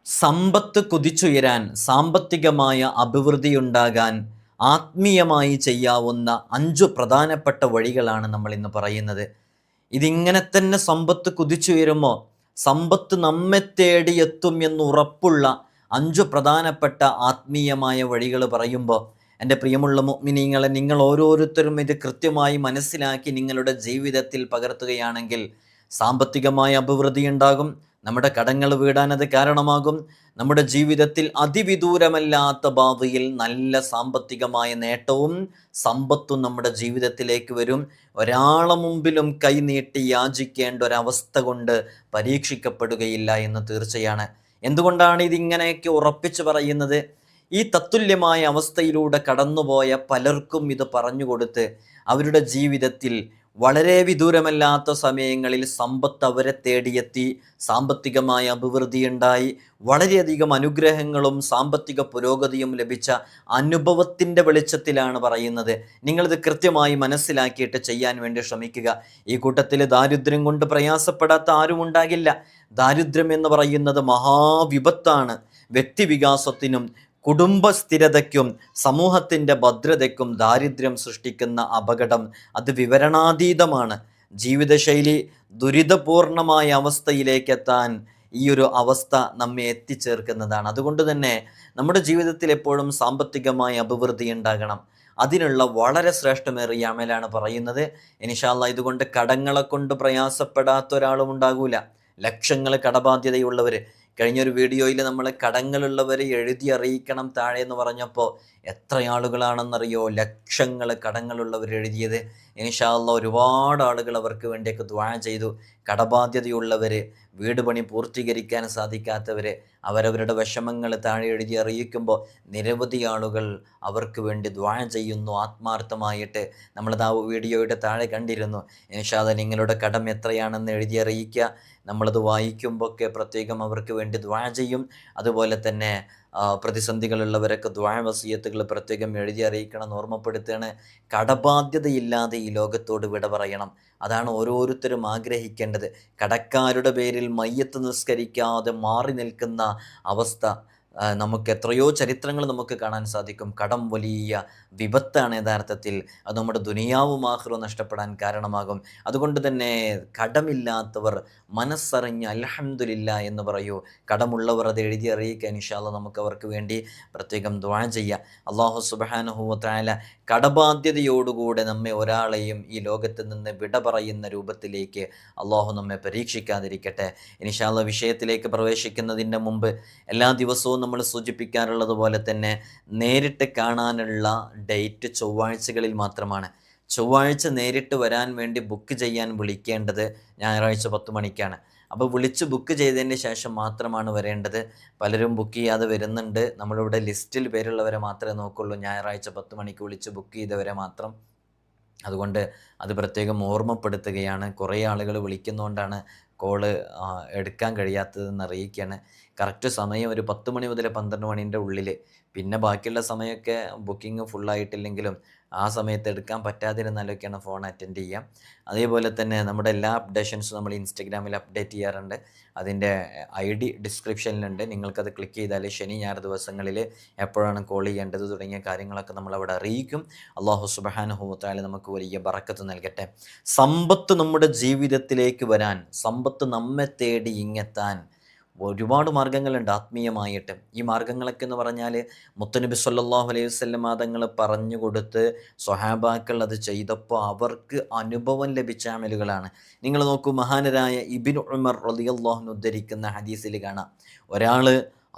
സമ്പത്ത് കുതിച്ചുയരാൻ, സാമ്പത്തികമായ അഭിവൃദ്ധിയുണ്ടാകാൻ ആത്മീയമായി ചെയ്യാവുന്ന 5 പ്രധാനപ്പെട്ട വഴികളാണ് നമ്മൾ ഇന്ന് പറയുന്നത്. ഇതിങ്ങനെ തന്നെ സമ്പത്ത് കുതിച്ചുയരുമ്പോൾ സമ്പത്ത് നമ്മെ തേടിയെത്തും എന്നുറപ്പുള്ള 5 പ്രധാനപ്പെട്ട ആത്മീയമായ വഴികൾ പറയുമ്പോൾ എൻ്റെ പ്രിയമുള്ള മുഅ്മിനീങ്ങളെ, നിങ്ങൾ ഓരോരുത്തരും ഇത് കൃത്യമായി മനസ്സിലാക്കി നിങ്ങളുടെ ജീവിതത്തിൽ പകർത്തുകയാണെങ്കിൽ സാമ്പത്തികമായ അഭിവൃദ്ധി ഉണ്ടാകും, നമ്മുടെ കടങ്ങൾ വീടാൻ അത് കാരണമാകും, നമ്മുടെ ജീവിതത്തിൽ അതിവിദൂരമല്ലാത്ത ഭാവിയിൽ നല്ല സാമ്പത്തികമായ നേട്ടവും സമ്പത്തും നമ്മുടെ ജീവിതത്തിലേക്ക് വരും. ഒരാളെ മുമ്പിലും കൈനീട്ടി യാചിക്കേണ്ട ഒരവസ്ഥ കൊണ്ട് പരീക്ഷിക്കപ്പെടുകയില്ല എന്ന് തീർച്ചയാണ്. എന്തുകൊണ്ടാണ് ഇതിങ്ങനെയൊക്കെ ഉറപ്പിച്ചു പറയുന്നത്? ഈ തത്തുല്യമായ അവസ്ഥയിലൂടെ കടന്നുപോയ പലർക്കും ഇത് പറഞ്ഞുകൊടുത്ത് അവരുടെ ജീവിതത്തിൽ വളരെ വിദൂരമല്ലാത്ത സമയങ്ങളിൽ സമ്പത്ത് അവരെ തേടിയെത്തി, സാമ്പത്തികമായ അഭിവൃദ്ധിയുണ്ടായി, വളരെയധികം അനുഗ്രഹങ്ങളും സാമ്പത്തിക പുരോഗതിയും ലഭിച്ച അനുഭവത്തിൻ്റെ വെളിച്ചത്തിലാണ് പറയുന്നത്. നിങ്ങളിത് കൃത്യമായി മനസ്സിലാക്കിയിട്ട് ചെയ്യാൻ വേണ്ടി ശ്രമിക്കുക. ഈ കൂട്ടത്തിൽ ദാരിദ്ര്യം കൊണ്ട് പ്രയാസപ്പെടാത്ത ആരും ഉണ്ടാകില്ല. ദാരിദ്ര്യം എന്ന് പറയുന്നത് മഹാവിപത്താണ്. വ്യക്തിവികാസത്തിനും കുടുംബസ്ഥിരതയ്ക്കും സമൂഹത്തിൻ്റെ ഭദ്രതയ്ക്കും ദാരിദ്ര്യം സൃഷ്ടിക്കുന്ന അപകടം അത് വിവരണാതീതമാണ്. ജീവിതശൈലി ദുരിതപൂർണമായ അവസ്ഥയിലേക്കെത്താൻ ഈ ഒരു അവസ്ഥ നമ്മെ എത്തിച്ചേർക്കുന്നതാണ്. അതുകൊണ്ട് തന്നെ നമ്മുടെ ജീവിതത്തിൽ എപ്പോഴും സാമ്പത്തികമായ അഭിവൃദ്ധി ഉണ്ടാകണം. അതിനുള്ള വളരെ ശ്രേഷ്ഠമേറിയ അമലാണ് പറയുന്നത്. ഇൻഷാ അല്ലാഹ് ഇതുകൊണ്ട് കടങ്ങളെ കൊണ്ട് പ്രയാസപ്പെടാത്ത ഒരാളും ഉണ്ടാകൂല. ലക്ഷങ്ങൾ കടബാധ്യതയുള്ളവർ, കഴിഞ്ഞൊരു വീഡിയോയിൽ നമ്മൾ കടങ്ങളുള്ളവരെ എഴുതി അറിയിക്കണം താഴെ എന്ന് പറഞ്ഞപ്പോൾ എത്ര ആളുകളാണെന്നറിയോ ലക്ഷങ്ങൾ കടങ്ങളുള്ളവർ എഴുതിയത്. ഇൻഷാ അല്ലാഹ് ഒരുപാട് ആളുകൾ അവർക്ക് വേണ്ടിയൊക്കെ ദുആ ചെയ്തു. കടബാധ്യതയുള്ളവർ, വീട് പണി പൂർത്തീകരിക്കാൻ സാധിക്കാത്തവർ, അവരവരുടെ വിഷമങ്ങൾ താഴെ എഴുതി അറിയിക്കുമ്പോൾ നിരവധി ആളുകൾ അവർക്ക് വേണ്ടി ദുആ ചെയ്യുന്നു ആത്മാർത്ഥമായിട്ട്. നമ്മളത് ആ വീഡിയോയുടെ താഴെ കണ്ടിരുന്നു. ഇൻഷാ അല്ലാഹ് നിങ്ങളുടെ കടം എത്രയാണെന്ന് എഴുതി അറിയിക്കുക. നമ്മളത് വായിക്കുമ്പോഴൊക്കെ പ്രത്യേകം അവർക്ക് വേണ്ടി ദുആ ചെയ്യും. അതുപോലെ തന്നെ പ്രതിസന്ധികളുള്ളവരൊക്കെ ദുആ വസിയത്തുകൾ പ്രത്യേകം എഴുതി അറിയിക്കണം, ഓർമ്മപ്പെടുത്തുകയാണ്. കടബാധ്യതയില്ലാതെ ഈ ലോകത്തോട് വിട പറയണം. അതാണ് ഓരോരുത്തരും ആഗ്രഹിക്കേണ്ടത്. കടക്കാരുടെ പേരിൽ മയ്യത്ത് നിസ്കരിക്കാതെ മാറി നിൽക്കുന്ന അവസ്ഥ നമുക്ക് എത്രയോ ചരിത്രങ്ങൾ നമുക്ക് കാണാൻ സാധിക്കും. കടം വലിയ വിപത്താണ് യഥാർത്ഥത്തിൽ. അത് നമ്മുടെ ദുനിയാവും ആഖിറവും നഷ്ടപ്പെടാൻ കാരണമാകും. അതുകൊണ്ട് തന്നെ കടമില്ലാത്തവർ മനസ്സറിഞ്ഞ് അൽഹംദുലില്ലാ എന്ന് പറയൂ. കടമുള്ളവർ അത് എഴുതി അറിയിക്കാൻ ഇൻഷാ അല്ലാഹ് നമുക്ക് അവർക്ക് വേണ്ടി പ്രത്യേകം ദുആ ചെയ്യാം. അല്ലാഹു സുബ്ഹാനഹു വ തആല കടബാധ്യതയോടുകൂടെ നമ്മെ ഒരാളെയും ഈ ലോകത്ത് നിന്ന് വിട പറയുന്ന രൂപത്തിലേക്ക് അല്ലാഹു നമ്മെ പരീക്ഷിക്കാതിരിക്കട്ടെ. ഇൻഷാ അല്ലാഹ് വിഷയത്തിലേക്ക് പ്രവേശിക്കുന്നതിൻ്റെ മുമ്പ് എല്ലാ ദിവസവും നമ്മൾ സൂചിപ്പിക്കാറുള്ളത് പോലെ തന്നെ നേരിട്ട് കാണാനുള്ള ഡേറ്റ് ചൊവ്വാഴ്ചകളിൽ മാത്രമാണ്. ചൊവ്വാഴ്ച നേരിട്ട് വരാൻ വേണ്ടി ബുക്ക് ചെയ്യാൻ വിളിക്കേണ്ടത് ഞായറാഴ്ച 10 മണിക്കാണ്. അപ്പോൾ വിളിച്ച് ബുക്ക് ചെയ്തതിന് ശേഷം മാത്രമാണ് വരേണ്ടത്. പലരും ബുക്ക് ചെയ്യാതെ വരുന്നുണ്ട്. നമ്മളിവിടെ ലിസ്റ്റിൽ പേരുള്ളവരെ മാത്രമേ നോക്കുള്ളൂ. ഞായറാഴ്ച 10 മണിക്ക് വിളിച്ച് ബുക്ക് ചെയ്തവരെ മാത്രം. അതുകൊണ്ട് അത് പ്രത്യേകം ഓർമ്മപ്പെടുത്തുകയാണ്. കുറേ ആളുകൾ വിളിക്കുന്നതുകൊണ്ടാണ് കോള് എടുക്കാൻ കഴിയാത്തതെന്ന് അറിയിക്കുകയാണ്. കറക്റ്റ് സമയം ഒരു 10 മണി മുതൽ 12 മണീൻ്റെ ഉള്ളിൽ. പിന്നെ ബാക്കിയുള്ള സമയമൊക്കെ ബുക്കിംഗ് ഫുള്ളായിട്ടില്ലെങ്കിലും ആ സമയത്ത് എടുക്കാൻ പറ്റാതിരുന്നാലൊക്കെയാണ് ഫോൺ അറ്റൻഡ് ചെയ്യാം. അതേപോലെ തന്നെ നമ്മുടെ എല്ലാ അപ്ഡേഷൻസും നമ്മൾ ഇൻസ്റ്റഗ്രാമിൽ അപ്ഡേറ്റ് ചെയ്യാറുണ്ട്. അതിൻ്റെ ID ഡിസ്ക്രിപ്ഷനിലുണ്ട്. നിങ്ങൾക്കത് ക്ലിക്ക് ചെയ്താൽ ശനി ഞായർ ദിവസങ്ങളിൽ എപ്പോഴാണ് കോൾ ചെയ്യേണ്ടത് തുടങ്ങിയ കാര്യങ്ങളൊക്കെ നമ്മളവിടെ അറിയിക്കും. അല്ലാഹു സുബ്ഹാനഹു വ തആല നമുക്ക് വലിയ ബറക്കത്ത് നൽകട്ടെ. സമ്പത്ത് നമ്മുടെ ജീവിതത്തിലേക്ക് വരാൻ, സമ്പത്ത് നമ്മെ തേടി ഇങ്ങെത്താൻ ഒരുപാട് മാർഗ്ഗങ്ങളുണ്ട് ആത്മീയമായിട്ട്. ഈ മാർഗ്ഗങ്ങളൊക്കെ എന്ന് പറഞ്ഞാൽ മുത്തുനബി സ്വല്ലല്ലാഹു അലൈഹി വസല്ലം തങ്ങൾ പറഞ്ഞു കൊടുത്ത് സ്വഹാബാക്കൾ അത് ചെയ്തപ്പോൾ അവർക്ക് അനുഭവം ലഭിച്ച അമലുകളാണ്. നിങ്ങൾ നോക്കൂ, മഹാനരായ ഇബ്നു ഉമർ റളിയല്ലാഹു അൻഹു ഉദ്ധരിക്കുന്ന ഹദീസിൽ കാണാം, ഒരാൾ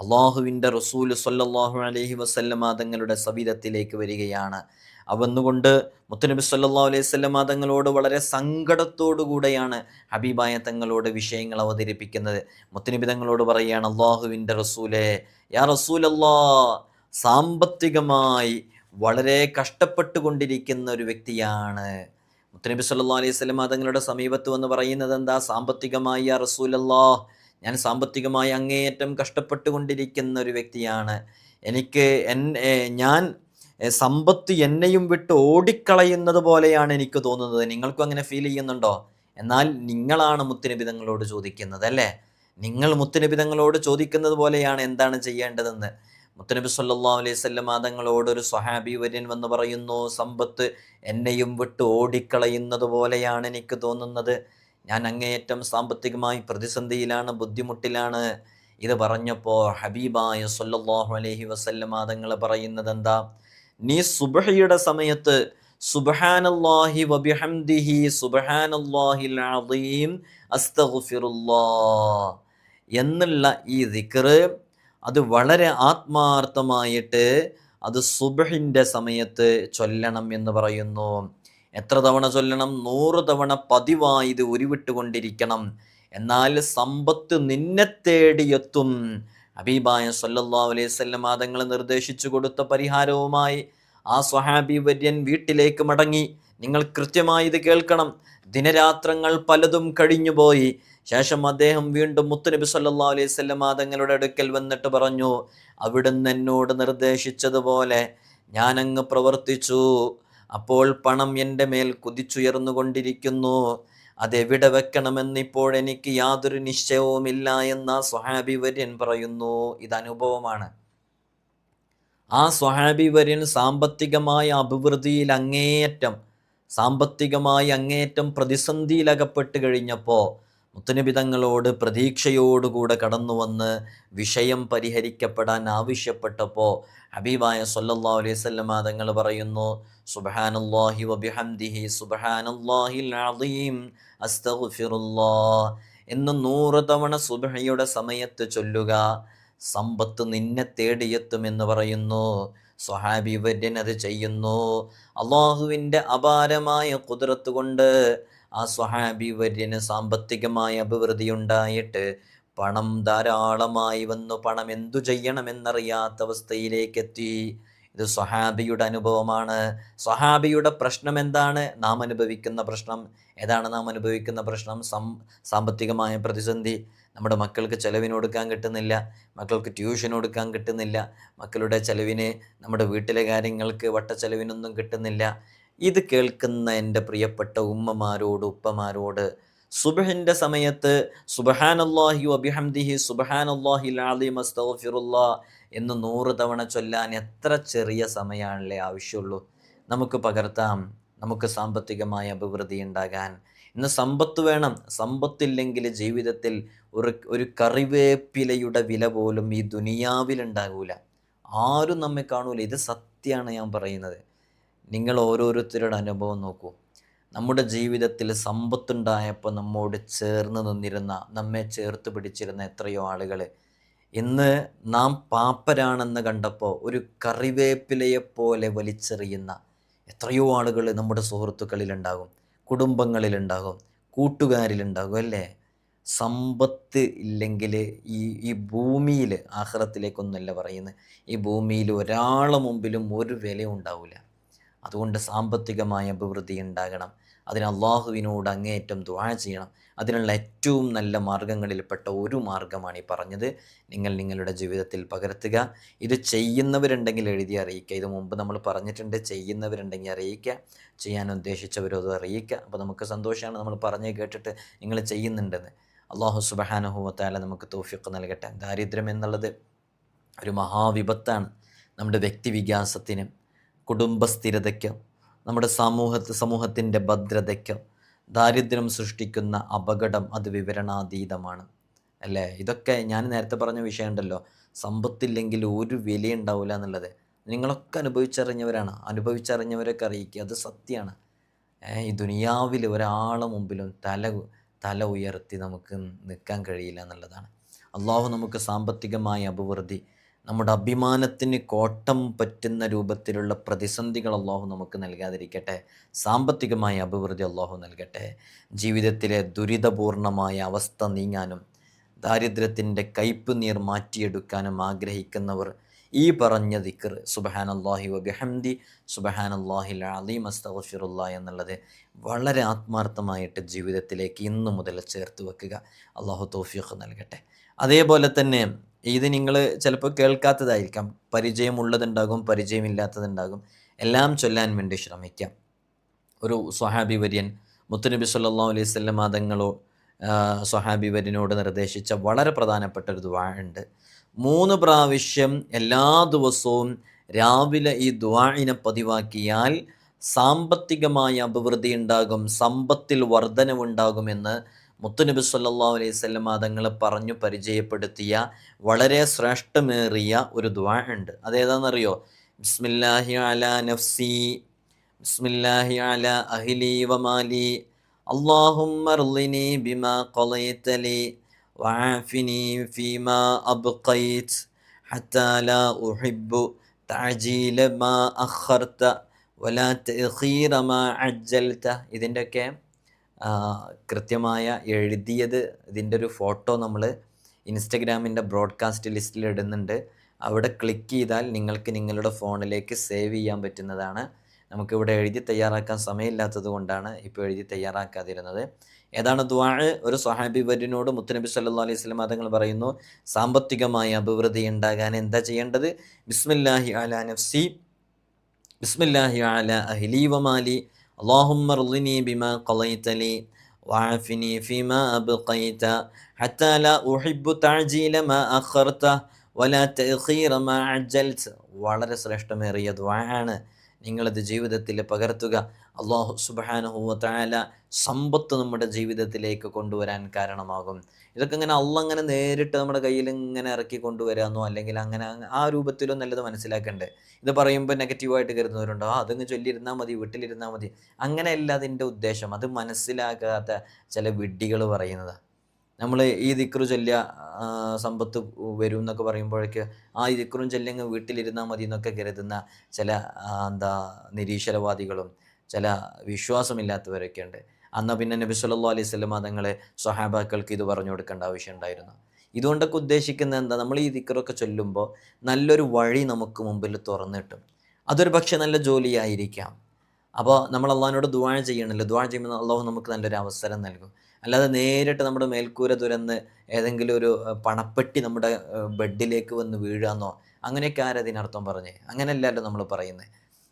അള്ളാഹുവിൻ്റെ റസൂൽ സ്വല്ലല്ലാഹു അലൈഹി വസല്ലം തങ്ങളുടെ സവിധത്തിലേക്ക് വരികയാണ്. അവന്നുകൊണ്ട് മുത്തുനബി സല്ലല്ലാഹു അലൈഹി വസല്ലം തങ്ങളോട് വളരെ സങ്കടത്തോടു കൂടെയാണ് ഹബീബായ തങ്ങളോട് വിഷയങ്ങൾ അവതരിപ്പിക്കുന്നത്. മുത്തുനബി തങ്ങളോട് പറയുകയാണ്, അള്ളാഹുവിൻ്റെ റസൂലേ, യാ റസൂലല്ലാഹ്, സാമ്പത്തികമായി വളരെ കഷ്ടപ്പെട്ടുകൊണ്ടിരിക്കുന്ന ഒരു വ്യക്തിയാണ്. മുത്തുനബി സല്ലല്ലാഹു അലൈഹി വസല്ലം തങ്ങളുടെ സമീപത്ത് വന്ന് പറയുന്നത് എന്താ? സാമ്പത്തികമായി യാ റസൂലല്ലാഹ്, ഞാൻ സാമ്പത്തികമായി അങ്ങേയറ്റം കഷ്ടപ്പെട്ടുകൊണ്ടിരിക്കുന്ന ഒരു വ്യക്തിയാണ്. ഞാൻ സമ്പത്ത് എന്നെയും വിട്ട് ഓടിക്കളയുന്നത് പോലെയാണ് എനിക്ക് തോന്നുന്നത്. നിങ്ങൾക്കും അങ്ങനെ ഫീൽ ചെയ്യുന്നുണ്ടോ? എന്നാൽ നിങ്ങളാണ് മുത്തുനബി തങ്ങളോട് ചോദിക്കുന്നത്, അല്ലേ? നിങ്ങൾ മുത്തുനബി തങ്ങളോട് ചോദിക്കുന്നത് പോലെയാണ് എന്താണ് ചെയ്യേണ്ടതെന്ന്. മുത്തുനബി സല്ലല്ലാഹു അലൈഹി വസല്ലം തങ്ങളോട് ഒരു സ്വഹാബി വര്യൻ വന്ന് പറയുന്നു, സമ്പത്ത് എന്നെയും വിട്ട് ഓടിക്കളയുന്നത് പോലെയാണ് എനിക്ക് തോന്നുന്നത്. ഞാൻ അങ്ങേയറ്റം സാമ്പത്തികമായി പ്രതിസന്ധിയിലാണ്, ബുദ്ധിമുട്ടിലാണ്. ഇത് പറഞ്ഞപ്പോൾ ഹബീബായ സല്ലല്ലാഹു അലൈഹി വസല്ലം തങ്ങൾ പറയുന്നത് എന്താ? നീ സുബ്ഹിയുടെ സമയത്ത് സുബ്ഹാനല്ലാഹി വബിഹംദിഹി സുബ്ഹാനല്ലാഹിൽ അസീം അസ്തഗ്ഫിറുല്ലാഹ് എന്നുള്ള ഈ ദിക്ർ അത് വളരെ ആത്മാർത്ഥമായിട്ട് അത് സുബ്ഹിൻ്റെ സമയത്ത് ചൊല്ലണം എന്ന് പറയുന്നു. എത്ര തവണ ചൊല്ലണം? 100 തവണ പതിവായി ഇത് ഉരുവിട്ടുകൊണ്ടിരിക്കണം. എന്നാൽ സമ്പത്ത് നിന്നെ തേടിയെത്തും. ഹബീബായ സല്ലല്ലാഹു അലൈഹി വസല്ലം തങ്ങൾ നിർദ്ദേശിച്ചു കൊടുത്ത പരിഹാരവുമായി ആ സ്വഹാബി വര്യൻ വീട്ടിലേക്ക് മടങ്ങി. നിങ്ങൾ കൃത്യമായി ഇത് കേൾക്കണം. ദിനരാത്രങ്ങൾ പലതും കഴിഞ്ഞുപോയി. ശേഷം അദ്ദേഹം വീണ്ടും മുത്തുനബി സല്ലല്ലാഹു അലൈഹി വസല്ലം തങ്ങളുടെ അടുക്കൽ വന്നിട്ട് പറഞ്ഞു, അവിടുന്ന് എന്നോട് നിർദ്ദേശിച്ചതുപോലെ ഞാനങ്ങ് പ്രവർത്തിച്ചു. അപ്പോൾ പണം എൻ്റെ മേൽ കുതിച്ചുയർന്നുകൊണ്ടിരിക്കുന്നു. അതെവിടെ വെക്കണമെന്ന് ഇപ്പോഴെനിക്ക് യാതൊരു നിശ്ചയവുമില്ല എന്ന് ആ സ്വഹാബി വര്യൻ പറയുന്നു. ഇത് അനുഭവമാണ്. ആ സ്വഹാബി വര്യൻ സാമ്പത്തികമായ അഭിവൃദ്ധിയിൽ സാമ്പത്തികമായി അങ്ങേയറ്റം പ്രതിസന്ധിയിലകപ്പെട്ട് കഴിഞ്ഞപ്പോൾ മുത്തുനബി തങ്ങളോട് പ്രതീക്ഷയോടുകൂടെ കടന്നു വന്ന് വിഷയം പരിഹരിക്കപ്പെടാൻ ആവശ്യപ്പെട്ടപ്പോൾ ഹബീബായ സല്ലല്ലാഹു അലൈഹി വസല്ലം തങ്ങൾ പറയുന്നു, സുബ്ഹാനല്ലാഹി വബിഹംദിഹി സുബ്ഹാനല്ലാഹിൽ അസീം അസ്തഗ്ഫിറുല്ലാഹ് എന്ന് 100 തവണ സുബ്ഹിയുടെ സമയത്ത് ചൊല്ലുക. സമ്പത്ത് നിന്നെ തേടിയെത്തുമെന്ന് പറയുന്നു. സ്വഹാബി വര്യൻ അത് ചെയ്യുന്നു. അള്ളാഹുവിൻ്റെ അപാരമായ ഖുദ്റത്ത് കൊണ്ട് ആ സ്വഹാബി വര്യന് സാമ്പത്തികമായ അഭിവൃദ്ധി ഉണ്ടായിട്ട് പണം ധാരാളമായി വന്നു. പണം എന്തു ചെയ്യണമെന്നറിയാത്ത അവസ്ഥയിലേക്ക് എത്തി. ഇത് സ്വഹാബിയുടെ അനുഭവമാണ്. സ്വഹാബിയുടെ പ്രശ്നം എന്താണ്? നാം അനുഭവിക്കുന്ന പ്രശ്നം ഏതാണ്? നാം അനുഭവിക്കുന്ന പ്രശ്നം സാമ്പത്തികമായ പ്രതിസന്ധി. നമ്മുടെ മക്കൾക്ക് ചെലവിന് കൊടുക്കാൻ കിട്ടുന്നില്ല, മക്കൾക്ക് ട്യൂഷൻ കൊടുക്കാൻ കിട്ടുന്നില്ല, മക്കളുടെ ചെലവിന്, നമ്മുടെ വീട്ടിലെ കാര്യങ്ങൾക്ക് വട്ടച്ചെലവിനൊന്നും കിട്ടുന്നില്ല. ഇത് കേൾക്കുന്ന എൻ്റെ പ്രിയപ്പെട്ട ഉമ്മമാരോട്, ഉപ്പമാരോട് സുബ്ഹിൻ്റെ സമയത്ത് സുബ്ഹാനല്ലാഹി വബിഹംദിഹി സുബ്ഹാനല്ലാഹിൽ അസീം അസ്തഗ്ഫിറുല്ലാഹ് എന്ന് 100 തവണ ചൊല്ലാൻ എത്ര ചെറിയ സമയമാണല്ലേ ആവശ്യമുള്ളൂ. നമുക്ക് പകർത്താം. നമുക്ക് സാമ്പത്തികമായ അഭിവൃദ്ധി ഉണ്ടാകാൻ. ഇന്ന് സമ്പത്ത് വേണം. സമ്പത്തില്ലെങ്കിൽ ജീവിതത്തിൽ ഒരു കറിവേപ്പിലയുടെ വില പോലും ഈ ദുനിയാവിലുണ്ടാകൂല. ആരും നമ്മെ കാണൂല. ഇത് സത്യമാണ് ഞാൻ പറയുന്നത്. നിങ്ങൾ ഓരോരുത്തരുടെ അനുഭവം നോക്കൂ. നമ്മുടെ ജീവിതത്തിൽ സമ്പത്തുണ്ടായപ്പോൾ നമ്മോട് ചേർന്ന് നിന്നിരുന്ന, നമ്മെ ചേർത്ത് പിടിച്ചിരുന്ന എത്രയോ ആളുകൾ ഇന്ന് നാം പാപ്പരാണെന്ന് കണ്ടപ്പോൾ ഒരു കറിവേപ്പിലയെപ്പോലെ വലിച്ചെറിയുന്ന എത്രയോ ആളുകൾ നമ്മുടെ സുഹൃത്തുക്കളിലുണ്ടാകും, കുടുംബങ്ങളിലുണ്ടാകും, കൂട്ടുകാരിലുണ്ടാകും അല്ലേ? സമ്പത്ത് ഇല്ലെങ്കിൽ ഈ ഭൂമിയിൽ, ആഖിറത്തിലേക്കൊന്നുമല്ല പറയുന്നത്, ഈ ഭൂമിയിൽ ഒരാളെ മുമ്പിലും ഒരു വില ഉണ്ടാവില്ല. അതുകൊണ്ട് സാമ്പത്തികമായ അഭിവൃദ്ധി ഉണ്ടാകണം. അതിന് അള്ളാഹുവിനോട് അങ്ങേയറ്റം ദുആ ചെയ്യണം. അതിനുള്ള ഏറ്റവും നല്ല മാർഗങ്ങളിൽപ്പെട്ട ഒരു മാർഗമാണ് ഈ പറഞ്ഞത്. നിങ്ങൾ നിങ്ങളുടെ ജീവിതത്തിൽ പകർത്തുക. ഇത് ചെയ്യുന്നവരുണ്ടെങ്കിൽ എഴുതി അറിയിക്കുക. ഇത് മുമ്പ് നമ്മൾ പറഞ്ഞിട്ടുണ്ട്. ചെയ്യുന്നവരുണ്ടെങ്കിൽ അറിയിക്കുക, ചെയ്യാൻ ഉദ്ദേശിച്ചവരത് അറിയിക്കുക. അപ്പോൾ നമുക്ക് സന്തോഷമാണ്. നമ്മൾ പറഞ്ഞ് കേട്ടിട്ട് നിങ്ങൾ ചെയ്യുന്നുണ്ടെന്ന്. അള്ളാഹു സുബ്ഹാനഹു വ തആല നമുക്ക് തൗഫീഖ് നൽകട്ടെ. ദാരിദ്ര്യം എന്നുള്ളത് ഒരു മഹാവിപത്താണ്. നമ്മുടെ വ്യക്തി വികാസത്തിന്, കുടുംബസ്ഥിരതയ്ക്ക്, നമ്മുടെ സമൂഹത്തിൻ്റെ ഭദ്രതയ്ക്ക് ദാരിദ്ര്യം സൃഷ്ടിക്കുന്ന അപകടം അത് വിവരണാതീതമാണ് അല്ലേ? ഇതൊക്കെ ഞാൻ നേരത്തെ പറഞ്ഞ വിഷയമുണ്ടല്ലോ, സമ്പത്തില്ലെങ്കിൽ ഒരു വിലയുണ്ടാവില്ല എന്നുള്ളത്. നിങ്ങളൊക്കെ അനുഭവിച്ചറിഞ്ഞവരൊക്കെ അറിയിക്കുക. അത് സത്യമാണ്. ഈ ദുനിയാവിൽ ഒരാളെ മുമ്പിലും തല ഉയർത്തി നമുക്ക് നിൽക്കാൻ കഴിയില്ല എന്നുള്ളതാണ്. അള്ളാഹു നമുക്ക് സാമ്പത്തികമായ അഭിവൃദ്ധി, നമ്മുടെ അഭിമാനത്തിന് കോട്ടം പറ്റുന്ന രൂപത്തിലുള്ള പ്രതിസന്ധികൾ അള്ളാഹു നമുക്ക് നൽകാതിരിക്കട്ടെ. സാമ്പത്തികമായ അഭിവൃദ്ധി അള്ളാഹു നൽകട്ടെ. ജീവിതത്തിലെ ദുരിതപൂർണമായ അവസ്ഥ നീങ്ങാനും ദാരിദ്ര്യത്തിൻ്റെ കയ്പ് നീർ മാറ്റിയെടുക്കാനും ആഗ്രഹിക്കുന്നവർ ഈ പറഞ്ഞ ദിക്ർ സുബ്ഹാനല്ലാഹി വബിഹംദി സുബ്ഹാനല്ലാഹിൽ അസീം അസ്തഗ്ഫിറുല്ലാഹ് എന്നുള്ളത് വളരെ ആത്മാർത്ഥമായിട്ട് ജീവിതത്തിലേക്ക് ഇന്നു മുതൽ ചേർത്ത് വെക്കുക. അള്ളാഹു തൗഫീഖ് നൽകട്ടെ. അതേപോലെ തന്നെ ഇത് നിങ്ങൾ ചിലപ്പോൾ കേൾക്കാത്തതായിരിക്കാം, പരിചയമുള്ളതുണ്ടാകും, പരിചയമില്ലാത്തതുണ്ടാകും. എല്ലാം ചൊല്ലാൻ വേണ്ടി ശ്രമിക്കാം. ഒരു സ്വഹാബി വര്യൻ മുത്തുനബി സല്ലല്ലാഹു അലൈഹി വസല്ലം തങ്ങളോ സ്വഹാബി വര്യനോട് നിർദ്ദേശിച്ച വളരെ പ്രധാനപ്പെട്ട ഒരു ദുആ ഉണ്ട്. 3 പ്രാവശ്യം എല്ലാ ദിവസവും രാവിലെ ഈ ദുആഇനെ പതിവാക്കിയാൽ സാമ്പത്തികമായ അഭിവൃദ്ധി ഉണ്ടാകും, സമ്പത്തിൽ വർധനവുണ്ടാകുമെന്ന് മുത്തുനബി സല്ലല്ലാഹു അലൈഹി വസല്ലം തങ്ങൾ പറഞ്ഞു പരിചയപ്പെടുത്തിയ വളരെ ശ്രേഷ്ഠമേറിയ ഒരു ദുആ ഉണ്ട്. അതേതാണെന്നറിയോ? ബിസ്മില്ലാഹി അലാ നഫ്സി, ബിസ്മില്ലാഹി അലാ അഹ്ലി വമാലി, അല്ലാഹുമ്മ അർളിനി ബിമാ ഖളൈതലി വആഫിനി ഫീമാ അബ്ഖൈത് ഹത്താ ലാ ഉഹിബ്ബു തഅജീല മാ അഖർത വലാ തഅഖീറ മാ അജ്ജൽത. ഇതിൻ്റെയൊക്കെ കൃത്യമായ എഴുതിയത്, ഇതിൻ്റെ ഒരു ഫോട്ടോ നമ്മൾ ഇൻസ്റ്റഗ്രാമിൻ്റെ ബ്രോഡ്കാസ്റ്റ് ലിസ്റ്റിൽ ഇടുന്നുണ്ട്. അവിടെ ക്ലിക്ക് ചെയ്താൽ നിങ്ങൾക്ക് നിങ്ങളുടെ ഫോണിലേക്ക് സേവ് ചെയ്യാൻ പറ്റുന്നതാണ്. നമുക്കിവിടെ എഴുതി തയ്യാറാക്കാൻ സമയമില്ലാത്തത് കൊണ്ടാണ് ഇപ്പോൾ എഴുതി തയ്യാറാക്കാതിരുന്നത്. ഏതാണ് ദുആ? ഒരു സ്വഹാബി വര്യനോട് മുത്തുനബി സല്ലല്ലാഹു അലൈഹി വസല്ലം തങ്ങൾ പറയുന്നു, സാമ്പത്തികമായ അഭിവൃദ്ധി ഉണ്ടാകാൻ എന്താ ചെയ്യേണ്ടത്? ബിസ്മില്ലാഹി അലാ നഫ്സി, ബിസ്മില്ലാഹി അലാ അഹ്ലി വമാലി, അല്ലാഹുമ്മ അർളിനി ബിമാ ഖളൈതലി വഅഫിനി ഫീമാ അബ്ഖൈത ഹത്താ ലാ ഉഹിബ്ബു തഅജീല മാ അഖർത വലാ തഅഖീറ മാ അജ്ജൽത. വളരെ ശ്രേഷ്ഠമേറിയ ദുആ ആണ്. നിങ്ങളിത് ജീവിതത്തിൽ പകർത്തുക. അല്ലാഹു സുബ്ഹാനഹു വ തആല സമ്പത്ത് നമ്മുടെ ജീവിതത്തിലേക്ക് കൊണ്ടുവരാൻ കാരണമാകും. ഇതൊക്കെ ഇങ്ങനെ അങ്ങനെ നേരിട്ട് നമ്മുടെ കയ്യിൽ ഇങ്ങനെ ഇറക്കി കൊണ്ടുവരാമെന്നോ അല്ലെങ്കിൽ അങ്ങനെ ആ രൂപത്തിലോ നല്ലത് മനസ്സിലാക്കണ്ടേ. ഇത് പറയുമ്പോൾ നെഗറ്റീവായിട്ട് കരുതുന്നവരുണ്ടോ, അതങ്ങ് ചൊല്ലിയിരുന്നാൽ മതി, വീട്ടിലിരുന്നാൽ മതി. അങ്ങനെയല്ല അതിൻ്റെ ഉദ്ദേശം. അത് മനസ്സിലാക്കാത്ത ചില വിഡ്ഢികൾ പറയുന്നതാണ്. നമ്മൾ ഈ ദിക്റ് ചൊല്ലിയ സമ്പത്ത് വരും എന്നൊക്കെ പറയുമ്പോഴേക്ക് ഈ ദിക്റും ചൊല്ലിയങ്ങ് വീട്ടിലിരുന്നാൽ മതി എന്നൊക്കെ കരുതുന്ന ചില നിരീശ്വരവാദികളും ചില വിശ്വാസമില്ലാത്തവരൊക്കെ ഉണ്ട്. അന്ന് പിന്നെ നബി സല്ലല്ലാഹു അലൈഹി വസല്ലം തങ്ങളെ സ്വഹാബാക്കൾക്ക് ഇത് പറഞ്ഞു കൊടുക്കേണ്ട ആവശ്യം ഉണ്ടായിരുന്നു. ഇതുകൊണ്ടൊക്കെ ഉദ്ദേശിക്കുന്നത് എന്താ? നമ്മൾ ഈ ദിക്റൊക്കെ ചൊല്ലുമ്പോൾ നല്ലൊരു വഴി നമുക്ക് മുമ്പിൽ തുറന്നു കിട്ടും. അതൊരു പക്ഷേ നല്ല ജോലിയായിരിക്കാം. അപ്പോൾ നമ്മൾ അള്ളാഹിനോട് ദുആ ചെയ്യണമല്ലോ. ദുആ ചെയ്യുമ്പോൾ അള്ളാഹു നമുക്ക് നല്ലൊരു അവസരം നൽകും. അല്ലാതെ നേരിട്ട് നമ്മുടെ മേൽക്കൂര തുരന്ന് ഏതെങ്കിലും ഒരു പണപ്പെട്ടി നമ്മുടെ ബെഡിലേക്ക് വന്ന് വീഴാന്നോ അങ്ങനെയൊക്കെ ആരതിനർത്ഥം പറഞ്ഞേ? അങ്ങനെയല്ലല്ലോ നമ്മൾ പറയുന്നത്.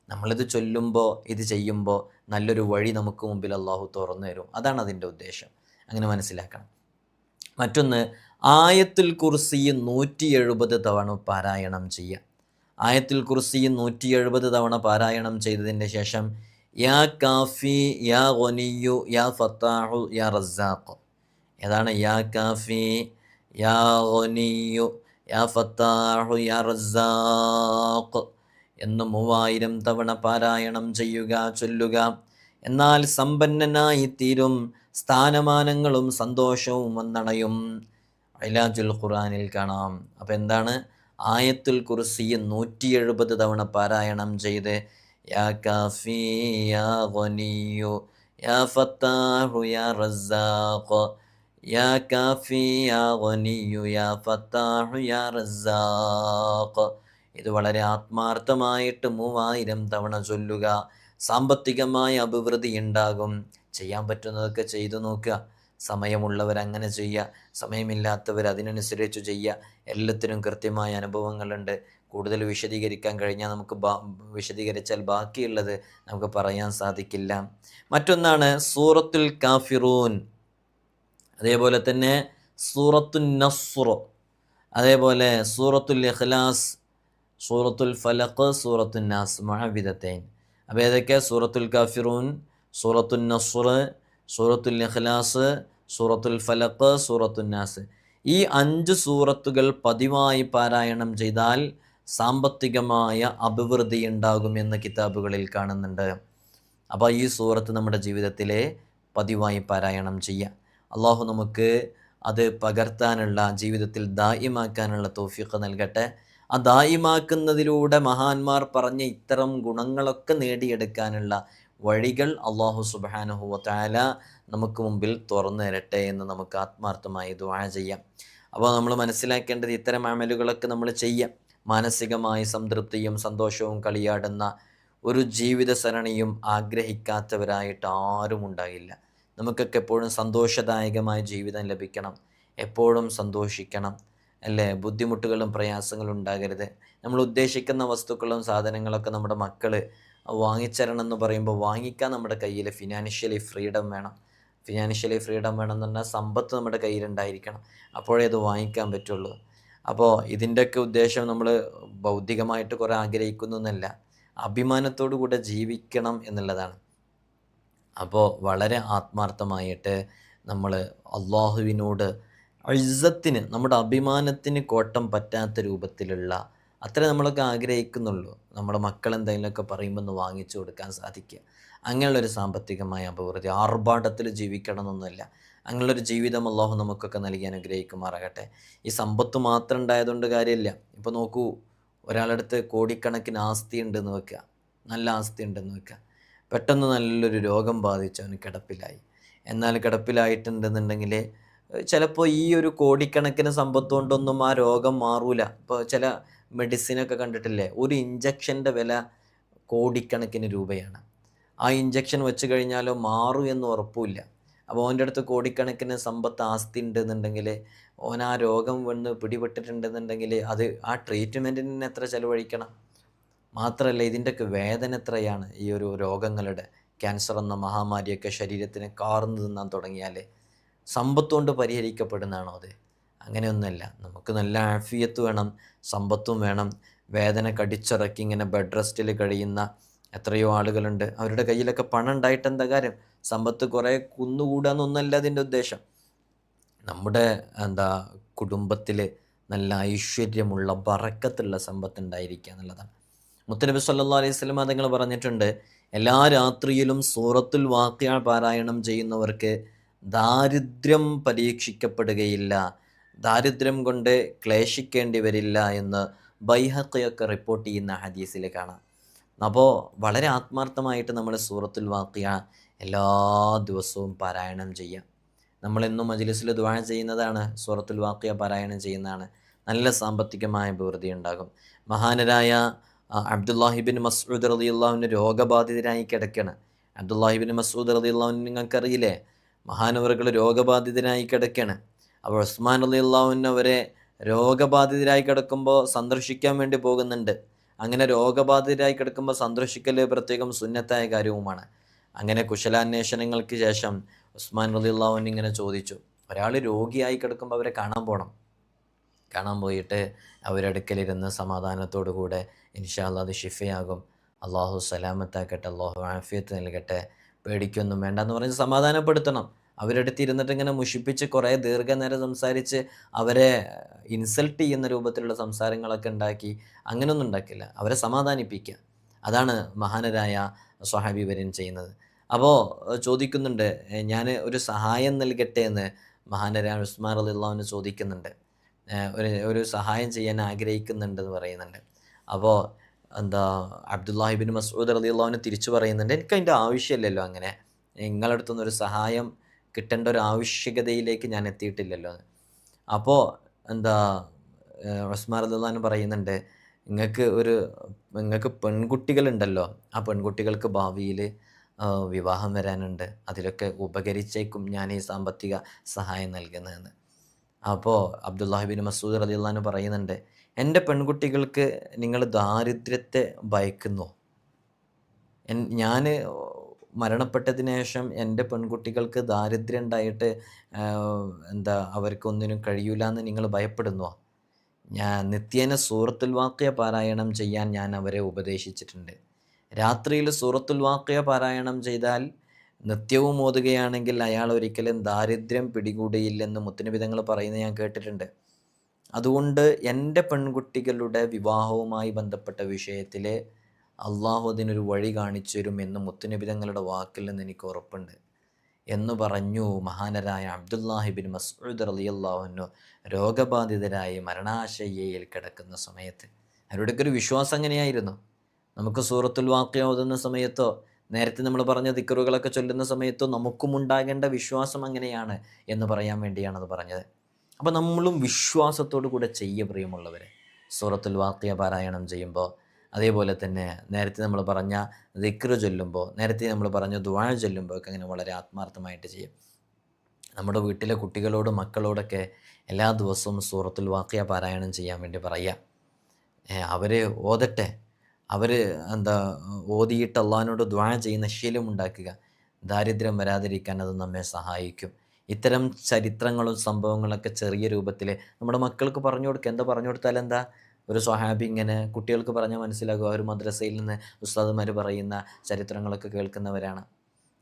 നമ്മളിത് ചൊല്ലുമ്പോൾ ഇത് ചെയ്യുമ്പോൾ നല്ലൊരു വഴി നമുക്ക് മുമ്പിൽ അള്ളാഹു തുറന്നു തരും. അതാണ് അതിൻ്റെ ഉദ്ദേശം. അങ്ങനെ മനസ്സിലാക്കണം. മറ്റൊന്ന്, ആയത്തുൽ കുർസി 170 തവണ പാരായണം ചെയ്യുക. ആയത്തുൽ കുർസി 170 തവണ പാരായണം ചെയ്തതിൻ്റെ ശേഷം യാ കാഫി യാ ഗനിയു യാ ഫത്താഹു യാ റസാഖ്. ഏതാണ്? യാ കാഫി യാ ഗനിയു യാ ഫത്താഹു യാ റസാഖ് എന്ന് 3000 തവണ പാരായണം ചെയ്യുക, ചൊല്ലുക. എന്നാൽ സമ്പന്നനായി തീരും, സ്ഥാനമാനങ്ങളും സന്തോഷവും വന്നണയും. ഇലാജുൽ ഖുർആനിൽ കാണാം. അപ്പം എന്താണ്? ആയത്തുൽ കുർസി 170 തവണ പാരായണം ചെയ്ത് യാ കാഫി യാ ഗനിയു യാ ഫത്താഹു യാ റസാഖ്, യാ കാഫി യാ ഗനിയു യാ ഫത്താഹു യാ റസാഖ്. ഇത് വളരെ ആത്മാർത്ഥമായിട്ട് 3000 തവണ ചൊല്ലുക. സാമ്പത്തികമായ അഭിവൃദ്ധി ഉണ്ടാകും. ചെയ്യാൻ പറ്റുന്നതൊക്കെ ചെയ്തു നോക്കുക. സമയമുള്ളവർ അങ്ങനെ ചെയ്യുക, സമയമില്ലാത്തവർ അതിനനുസരിച്ച് ചെയ്യുക. എല്ലാത്തിനും കൃത്യമായ അനുഭവങ്ങളുണ്ട്. കൂടുതൽ വിശദീകരിക്കാൻ കഴിഞ്ഞാൽ നമുക്ക് വിശദീകരിച്ചാൽ ബാക്കിയുള്ളത് നമുക്ക് പറയാൻ സാധിക്കില്ല. മറ്റൊന്നാണ് സൂറത്തുൽ കാഫിറൂൻ, അതേപോലെ തന്നെ സൂറത്തുൻ നസ്ർ, അതേപോലെ സൂറത്തുൽ ഇഖ്ലാസ്, സൂറത്തുൽ ഫലഖ്, സൂറത്തുൻ നാസ്, മുഅവ്വിദത്തൈൻ. അപ്പോൾ ഏതൊക്കെ? സൂറത്തുൽ കാഫിറൂൻ, സൂറത്തുൻ നസ്ർ, സൂറത്തുൽ ഇഖ്ലാസ്, സൂറത്തുൽ ഫലഖ്, സൂറത്തുൻ നാസ്. ഈ 5 സൂറത്തുകൾ പതിവായി പാരായണം ചെയ്താൽ സാമ്പത്തികമായ അഭിവൃദ്ധി ഉണ്ടാകുമെന്ന് കിതാബുകളിൽ കാണുന്നുണ്ട്. അപ്പോൾ ഈ സൂറത്ത് നമ്മുടെ ജീവിതത്തിലെ പതിവായി പാരായണം ചെയ്യുക. അള്ളാഹു നമുക്ക് അത് പകർത്താനുള്ള, ജീവിതത്തിൽ ദായിമാക്കാനുള്ള തൗഫീഖ് നൽകട്ടെ. ആ ദായിമാക്കുന്നതിലൂടെ മഹാന്മാർ പറഞ്ഞ ഇത്തരം ഗുണങ്ങളൊക്കെ നേടിയെടുക്കാനുള്ള വഴികൾ അള്ളാഹു സുബ്ഹാനഹു വ തആല നമുക്ക് മുമ്പിൽ തുറന്നു തരട്ടെ എന്ന് നമുക്ക് ആത്മാർത്ഥമായി ദുആ ചെയ്യാം. അപ്പോൾ നമ്മൾ മനസ്സിലാക്കേണ്ടത് ഇത്തരം അമലുകളൊക്കെ നമ്മൾ ചെയ്യാം. മാനസികമായി സംതൃപ്തിയും സന്തോഷവും കളിയാടുന്ന ഒരു ജീവിത സരണിയും ആഗ്രഹിക്കാത്തവരായിട്ട് ആരും ഉണ്ടാകില്ല. നമുക്കൊക്കെ എപ്പോഴും സന്തോഷദായകമായ ജീവിതം ലഭിക്കണം, എപ്പോഴും സന്തോഷിക്കണം, അല്ലേ? ബുദ്ധിമുട്ടുകളും പ്രയാസങ്ങളും ഉണ്ടാകരുത്. നമ്മൾ ഉദ്ദേശിക്കുന്ന വസ്തുക്കളും സാധനങ്ങളൊക്കെ നമ്മുടെ മക്കൾ വാങ്ങിച്ചരണം എന്ന് പറയുമ്പോൾ വാങ്ങിക്കാൻ നമ്മുടെ കയ്യിൽ ഫിനാൻഷ്യലി ഫ്രീഡം വേണം. ഫിനാൻഷ്യലി ഫ്രീഡം വേണമെന്ന് പറഞ്ഞാൽ സമ്പത്ത് നമ്മുടെ കയ്യിലുണ്ടായിരിക്കണം, അപ്പോഴേ അത് വാങ്ങിക്കാൻ പറ്റുള്ളൂ. അപ്പോൾ ഇതിൻ്റെയൊക്കെ ഉദ്ദേശം നമ്മൾ ഭൗതികമായിട്ട് കുറേ ആഗ്രഹിക്കുന്നു എന്നല്ല, അഭിമാനത്തോടു കൂടെ ജീവിക്കണം എന്നുള്ളതാണ്. അപ്പോൾ വളരെ ആത്മാർത്ഥമായിട്ട് നമ്മൾ അള്ളാഹുവിനോട് ഇസ്സത്തിന്, നമ്മുടെ അഭിമാനത്തിന് കോട്ടം പറ്റാത്ത രൂപത്തിലുള്ള അത്രേ നമ്മളൊക്കെ ആഗ്രഹിക്കുന്നുള്ളൂ. നമ്മുടെ മക്കൾ എന്തെങ്കിലുമൊക്കെ പറയുമ്പോൾ ഒന്ന് വാങ്ങിച്ചു കൊടുക്കാൻ സാധിക്കുക, അങ്ങനെയുള്ളൊരു സാമ്പത്തികമായ അഭിവൃദ്ധി. ആർഭാടത്തിൽ ജീവിക്കണം എന്നൊന്നുമില്ല, അങ്ങനെയുള്ളൊരു ജീവിതം അള്ളാഹു നമുക്കൊക്കെ നൽകി അനുഗ്രഹിക്കുമാറാകട്ടെ. ഈ സമ്പത്ത് മാത്രം ഉണ്ടായതുകൊണ്ട് കാര്യമില്ല. ഇപ്പോൾ നോക്കൂ, ഒരാളടുത്ത് കോടിക്കണക്കിന് ആസ്തി ഉണ്ടെന്ന് വെക്കുക, നല്ല ആസ്തി ഉണ്ടെന്ന് വെക്കുക, പെട്ടെന്ന് നല്ലൊരു രോഗം ബാധിച്ചു അവന് കിടപ്പിലായി. എന്നാൽ കിടപ്പിലായിട്ടുണ്ടെന്നുണ്ടെങ്കിൽ ചിലപ്പോൾ ഈ ഒരു കോടിക്കണക്കിന് സമ്പത്ത് കൊണ്ടൊന്നും ആ രോഗം മാറൂല. ഇപ്പോൾ ചില മെഡിസിനൊക്കെ കണ്ടിട്ടില്ലേ, ഒരു ഇഞ്ചക്ഷൻ്റെ വില കോടിക്കണക്കിന് രൂപയാണ്. ആ ഇഞ്ചക്ഷൻ വെച്ച് കഴിഞ്ഞാലോ മാറും എന്ന് ഉറപ്പില്ല. അപ്പോൾ അവൻ്റെ അടുത്ത് കോടിക്കണക്കിന് സമ്പത്ത് ആസ്തി ഉണ്ടെന്നുണ്ടെങ്കിൽ, ഓൻ ആ രോഗം വന്ന് പിടിപെട്ടിട്ടുണ്ടെന്നുണ്ടെങ്കിൽ അത് ആ ട്രീറ്റ്മെൻറ്റിന് എത്ര ചിലവഴിക്കണം. മാത്രമല്ല ഇതിൻ്റെയൊക്കെ വേദന എത്രയാണ്. ഈ ഒരു രോഗങ്ങളുടെ, ക്യാൻസർ എന്ന മഹാമാരിയൊക്കെ ശരീരത്തിനെ കാർന്നു തിന്നാൻ തുടങ്ങിയാൽ സമ്പത്ത് കൊണ്ട് പരിഹരിക്കപ്പെടുന്നതാണോ അത്? അങ്ങനെയൊന്നുമല്ല. നമുക്ക് നല്ല ആഫിയത്ത് വേണം, സമ്പത്തും വേണം. വേദന കടിച്ചിറക്കി ഇങ്ങനെ ബെഡ് റെസ്റ്റിൽ കഴിയുന്ന എത്രയോ ആളുകളുണ്ട്. അവരുടെ കയ്യിലൊക്കെ പണം ഉണ്ടായിട്ട് എന്താ കാര്യം? സമ്പത്ത് കുറേ കുന്നുകൂടാന്നൊന്നല്ല അതിൻ്റെ ഉദ്ദേശം. നമ്മുടെ കുടുംബത്തിൽ നല്ല ഐശ്വര്യമുള്ള ബറക്കത്തുള്ള സമ്പത്ത് ഉണ്ടായിരിക്കുക എന്നുള്ളതാണ്. മുത്തനബി സല്ലല്ലാഹു അലൈഹി വസല്ലം തങ്ങൾ പറഞ്ഞിട്ടുണ്ട്, എല്ലാ രാത്രിയിലും സൂറത്തുൽ വാഖിഅ പാരായണം ചെയ്യുന്നവർക്ക് ദാരിദ്ര്യം പരീക്ഷിക്കപ്പെടുകയില്ല, ദാരിദ്ര്യം കൊണ്ട് ക്ലേശിക്കേണ്ടി വരില്ല എന്ന് ബൈഹഖിയൊക്കെ റിപ്പോർട്ട് ചെയ്യുന്ന ഹദീസിൽ കാണാം. അപ്പോൾ വളരെ ആത്മാർത്ഥമായിട്ട് നമ്മൾ സൂറത്തുൽ വാഖിഅ എല്ലാ ദിവസവും പാരായണം ചെയ്യാം. നമ്മളെന്നും മജ്ലിസിൽ ദുആ ചെയ്യുന്നതാണ്, സൂറത്തുൽ വാഖിഅ പാരായണം ചെയ്യുന്നതാണ്. നല്ല സാമ്പത്തികമായ അഭിവൃദ്ധി ഉണ്ടാകും. മഹാനരായ അബ്ദുല്ലാഹിബിൻ മസ്ഊദ് റളിയല്ലാഹു രോഗബാധിതരായി കിടക്കുകയാണ്. അബ്ദുല്ലാഹിബിൻ മസ്ഊദ് റളിയല്ലാഹു നിങ്ങൾക്കറിയില്ലേ, മഹാനവറുകൾ രോഗബാധിതരായി കിടക്കുകയാണ്. അപ്പോൾ ഉസ്മാൻ റളിയല്ലാഹു അവരെ രോഗബാധിതരായി കിടക്കുമ്പോൾ സന്ദർശിക്കാൻ വേണ്ടി പോകുന്നുണ്ട്. അങ്ങനെ രോഗബാധിതരായി കിടക്കുമ്പോൾ സന്ദർശിക്കൽ പ്രത്യേകം സുന്നത്തായ കാര്യവുമാണ്. അങ്ങനെ കുശലാന്വേഷണങ്ങൾക്ക് ശേഷം ഉസ്മാൻ റളിയല്ലാഹു ഇങ്ങനെ ചോദിച്ചു, ഒരാൾ രോഗിയായി കിടക്കുമ്പോൾ അവരെ കാണാൻ പോയിട്ട് അവരടുക്കലിരുന്ന് സമാധാനത്തോടു കൂടെ ഇൻഷാ അല്ലാഹ് അത് ഷിഫയാകും, അള്ളാഹു സലാമത്താക്കട്ടെ, അള്ളാഹു ആഫിയത്ത് നൽകട്ടെ, പേടിക്കൊന്നും വേണ്ട എന്ന് പറഞ്ഞ് സമാധാനപ്പെടുത്തണം. അവരടുത്ത് ഇരുന്നിട്ട് ഇങ്ങനെ മുഷിപ്പിച്ച് കുറേ ദീർഘനേരം സംസാരിച്ച് അവരെ ഇൻസൾട്ട് ചെയ്യുന്ന രൂപത്തിലുള്ള സംസാരങ്ങളൊക്കെ ഉണ്ടാക്കി അങ്ങനെയൊന്നും ഉണ്ടാക്കില്ല. അവരെ സമാധാനിപ്പിക്കുക. അതാണ് മഹാനരായ സ്വഹാബി വര്യൻ ചെയ്യുന്നത്. അപ്പോൾ ചോദിക്കുന്നുണ്ട്, ഞാൻ ഒരു സഹായം നൽകട്ടെ എന്ന് മഹാനരായ ഉസ്മാൻ റളിയല്ലാഹു ചോദിക്കുന്നുണ്ട്. ഒരു സഹായം ചെയ്യാൻ ആഗ്രഹിക്കുന്നുണ്ടെന്ന് പറയുന്നുണ്ട്. അപ്പോൾ അബ്ദുല്ലാഹിബിൻ മസ്ഊദ് റളിയല്ലാഹു തിരിച്ചു പറയുന്നുണ്ട്, എനിക്കതിൻ്റെ ആവശ്യമില്ലല്ലോ, അങ്ങനെ നിങ്ങളുടെ അടുത്തുനിന്ന് ഒരു സഹായം കിട്ടേണ്ട ഒരു ആവശ്യകതയിലേക്ക് ഞാൻ എത്തിയിട്ടില്ലല്ലോ. അപ്പോൾ ഉസ്മാൻ റളിയല്ലാഹു പറയുന്നുണ്ട്, നിങ്ങൾക്ക് പെൺകുട്ടികളുണ്ടല്ലോ, ആ പെൺകുട്ടികൾക്ക് ഭാവിയിൽ വിവാഹം വരാനുണ്ട്, അതിലൊക്കെ ഉപകരിച്ചേക്കും ഞാൻ ഈ സാമ്പത്തിക സഹായം നൽകുന്നതെന്ന്. അപ്പോൾ അബ്ദുല്ലാഹിബിൻ മസ്ഊദ് റളിയല്ലാഹു പറയുന്നുണ്ട്, എൻ്റെ പെൺകുട്ടികൾക്ക് നിങ്ങൾ ദാരിദ്ര്യത്തെ ഭയക്കുന്നോ? ഞാൻ മരണപ്പെട്ടതിന് ശേഷം എൻ്റെ പെൺകുട്ടികൾക്ക് ദാരിദ്ര്യം ഉണ്ടായിട്ട് അവർക്കൊന്നിനും കഴിയൂല എന്ന് നിങ്ങൾ ഭയപ്പെടുന്നോ? ഞാൻ നിത്യേന സൂറത്തുൽ വാഖിഅ പാരായണം ചെയ്യാൻ ഞാൻ അവരെ ഉപദേശിച്ചിട്ടുണ്ട്. രാത്രിയിൽ സൂറത്തുൽ വാഖിഅ പാരായണം ചെയ്താൽ നിത്യവും ഓതുകയാണെങ്കിൽ അയാൾ ഒരിക്കലും ദാരിദ്ര്യം പിടികൂടിയില്ലെന്ന് മുത്തുനബി തങ്ങൾ പറയുന്നത് ഞാൻ കേട്ടിട്ടുണ്ട്. അതുകൊണ്ട് എൻ്റെ പെൺകുട്ടികളുടെ വിവാഹവുമായി ബന്ധപ്പെട്ട വിഷയത്തിൽ അള്ളാഹു അതിനൊരു വഴി കാണിച്ചു തരും എന്ന് മുത്തുനബി തങ്ങളുടെ വാക്കിൽ നിന്ന് എനിക്ക് ഉറപ്പുണ്ട് എന്ന് പറഞ്ഞു മഹാനരായ അബ്ദുല്ലാഹിബിൻ മസ്ഊദ് റളിയല്ലാഹു അൻഹു രോഗബാധിതരായി മരണാശയ്യയിൽ കിടക്കുന്ന സമയത്ത്. അവരുടെയൊക്കെ ഒരു വിശ്വാസം അങ്ങനെയായിരുന്നു. നമുക്ക് സൂറത്തുൽ വാഖിഅ ഓതുന്ന സമയത്തോ നേരത്തെ നമ്മൾ പറഞ്ഞ ദിക്റുകളൊക്കെ ചൊല്ലുന്ന സമയത്തോ നമുക്കും ഉണ്ടാകേണ്ട വിശ്വാസം അങ്ങനെയാണ് എന്ന് പറയാൻ വേണ്ടിയാണ് അത് പറഞ്ഞത്. അപ്പോൾ നമ്മളും വിശ്വാസത്തോടു കൂടെ പ്രിയമുള്ളവരെ സൂറത്തുൽ വാഖിഅ പാരായണം ചെയ്യുമ്പോൾ, അതേപോലെ തന്നെ നേരത്തെ നമ്മൾ പറഞ്ഞ ദിക്ർ ചൊല്ലുമ്പോൾ, നേരത്തെ നമ്മൾ പറഞ്ഞ ദുആ ചൊല്ലുമ്പോൾ ഒക്കെ അങ്ങനെ വളരെ ആത്മാർത്ഥമായിട്ട് ചെയ്യും. നമ്മുടെ വീട്ടിലെ കുട്ടികളോടും മക്കളോടൊക്കെ എല്ലാ ദിവസവും സൂറത്തുൽ വാഖിഅ പാരായണം ചെയ്യാൻ വേണ്ടി പറയുക. അവർ ഓതട്ടെ, അവർ ഓതിയിട്ട് അള്ളാഹിനോട് ദുആ ചെയ്യുന്ന ശീലം ഉണ്ടാക്കുക. ദാരിദ്ര്യം വരാതിരിക്കാൻ അത് നമ്മെ സഹായിക്കും. ഇത്തരം ചരിത്രങ്ങളും സംഭവങ്ങളൊക്കെ ചെറിയ രൂപത്തിൽ നമ്മുടെ മക്കൾക്ക് പറഞ്ഞു കൊടുക്കുക. എന്താ പറഞ്ഞു കൊടുത്താൽ എന്താ? ഒരു സ്വഹാബി ഇങ്ങനെ കുട്ടികൾക്ക് പറഞ്ഞാൽ മനസ്സിലാകുക. ഒരു മദ്രസയിൽ നിന്ന് ഉസ്താദുമാർ പറയുന്ന ചരിത്രങ്ങളൊക്കെ കേൾക്കുന്നവരാണ്.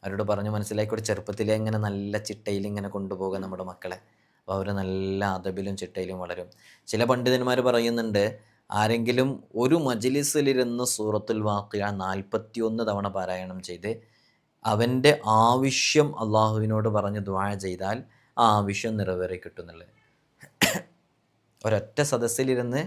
അവരോട് പറഞ്ഞ് മനസ്സിലാക്കി ഒരു ചെറുപ്പത്തിലേ ഇങ്ങനെ നല്ല ചിട്ടയിൽ ഇങ്ങനെ കൊണ്ടുപോകുക നമ്മുടെ മക്കളെ. അപ്പോൾ അവർ നല്ല അദബിലും ചിട്ടയിലും വളരും. ചില പണ്ഡിതന്മാർ പറയുന്നുണ്ട്, ആരെങ്കിലും ഒരു മജ്ലിസിലിരുന്ന് സൂറത്തുൽ വാഖിഅ 41 തവണ പാരായണം ചെയ്ത് അവൻ്റെ ആവശ്യം അള്ളാഹുവിനോട് പറഞ്ഞ് ദുആ ചെയ്താൽ ആ ആവശ്യം നിറവേറി കിട്ടുന്നുള്ളത്. ഒരൊറ്റ സദസ്സിലിരുന്ന്